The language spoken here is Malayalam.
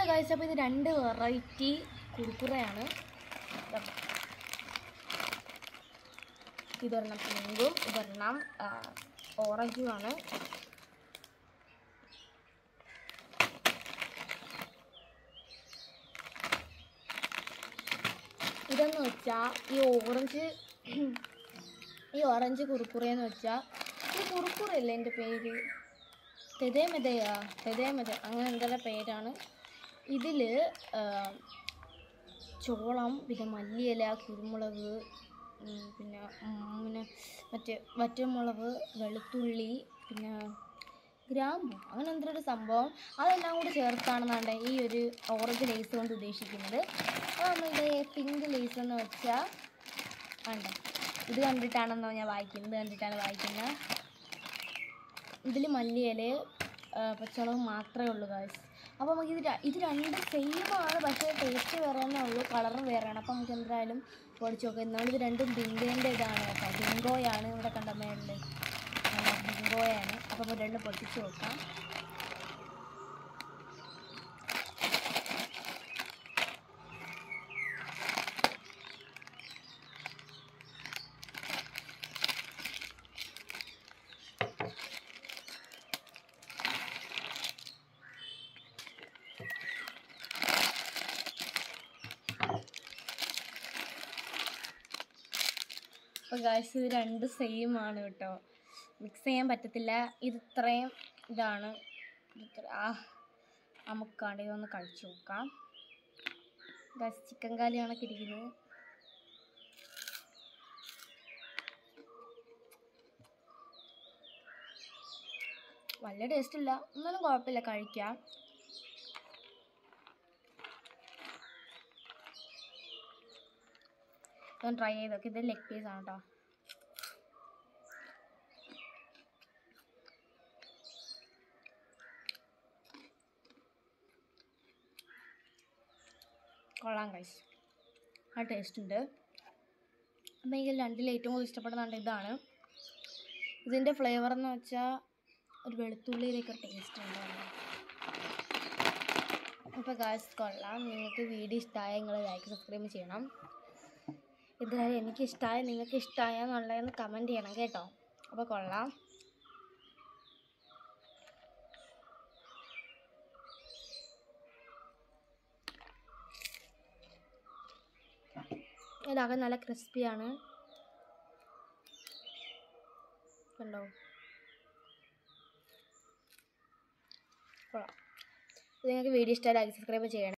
ഗൈസ്, അപ്പോൾ ഇത് 2 വെറൈറ്റി കുർക്കുറയാണ്. ഇതൊരെണ്ണം പിങ്കും ഇതൊരെണ്ണം ഓറഞ്ചുമാണ്. ഇതെന്ന് വെച്ചാൽ ഈ ഓറഞ്ച് കുറുക്കുറയെന്ന് വെച്ചാൽ ഈ കുറുക്കുറയല്ലേ എൻ്റെ പേര്, തെതേമെത അങ്ങനെ എന്തെല്ലാം പേരാണ്. ഇതിൽ ചോളം, പിന്നെ മല്ലിയില, കുരുമുളക്, പിന്നെ മറ്റേ വറ്റൽമുളക്, വെളുത്തുള്ളി, പിന്നെ ഗ്രാമ്പു, അങ്ങനെ എന്തൊരു സംഭവം, അതെല്ലാം കൂടി ചേർത്താണെന്നാണ്ട് ഈ ഒരു ഓറഞ്ച് ലേസ് കൊണ്ട് ഉദ്ദേശിക്കുന്നത്. അപ്പോൾ നമ്മളുടെ പിങ്ക് ലേസ് എന്ന് വെച്ചാൽ ഉണ്ട്, ഇത് കണ്ടിട്ടാണെന്നോ ഞാൻ വായിക്കുന്നത്. ഇതിൽ മല്ലിയില, പച്ചമുളക് മാത്രമേ ഉള്ളൂ ഗൈസ്. അപ്പോൾ നമുക്ക് ഇത് രണ്ടും സെയിമാണ്, പക്ഷേ ടേസ്റ്റ് വേറെ തന്നെ ഉള്ളൂ, കളറും വേറെയാണ്. അപ്പോൾ നമുക്ക് എന്തായാലും പൊടിച്ച് നോക്കാം. നമ്മളിത് രണ്ടും ബിങ്കോൻ്റെ ഇതാണ് കേട്ടോ, ബിങ്കോയാണ്. ഇവിടെ കണ്ട മേളിൽ ബിങ്കോയാണ്. അപ്പോൾ നമുക്ക് രണ്ടും പൊടിച്ച് നോക്കാം. അപ്പോൾ ഗൈസ്, ഇത് രണ്ടും സെയിം ആണ് കേട്ടോ, മിക്സ് ചെയ്യാൻ പറ്റത്തില്ല. ഇത് ഇത്രയും ഇതാണ്. നമുക്കാണ്ട് ഇതൊന്ന് കഴിച്ചു നോക്കാം. ഗൈസ്, ചിക്കൻ കാലി കണക്ക് ഇരിക്കുന്നത്. വലിയ ടേസ്റ്റ് ഇല്ല, എന്നാലും കുഴപ്പമില്ല, കഴിക്കാം. ഇതൊന്ന് ട്രൈ ചെയ്ത് നോക്കി. ഇത് ലെഗ് പീസാണ് കേട്ടോ. കൊള്ളാം ഗൈസ്, ആ ടേസ്റ്റ് ഉണ്ട്. അപ്പം എനിക്ക് രണ്ടിൽ ഏറ്റവും കൂടുതൽ ഇഷ്ടപ്പെടുന്നുണ്ട് ഇതാണ്. ഇതിൻ്റെ ഫ്ലേവർ എന്ന് വെച്ചാൽ ഒരു വെളുത്തുള്ളിയിലൊക്കെ ടേസ്റ്റ് ഉണ്ടായിരുന്നു. അപ്പോൾ ഗൈസ്, കൊള്ളാം. നിങ്ങൾക്ക് വീഡിയോ ഇഷ്ടമായ നിങ്ങൾ ലൈക്ക് സബ്സ്ക്രൈബ് ചെയ്യണം. എന്തായാലും എനിക്കിഷ്ടമായ നിങ്ങൾക്ക് ഇഷ്ടമായ എന്നുള്ളതെന്ന് കമൻറ്റ് ചെയ്യണം കേട്ടോ. അപ്പോൾ കൊള്ളാം. ഇതാകെ നല്ല ക്രിസ്പിയാണ് കണ്ടോ. കൊള്ളാം. ഇത് നിങ്ങൾക്ക് വീഡിയോ ഇഷ്ടമായി ലൈക്ക് സബ്സ്ക്രൈബ് ചെയ്യണം.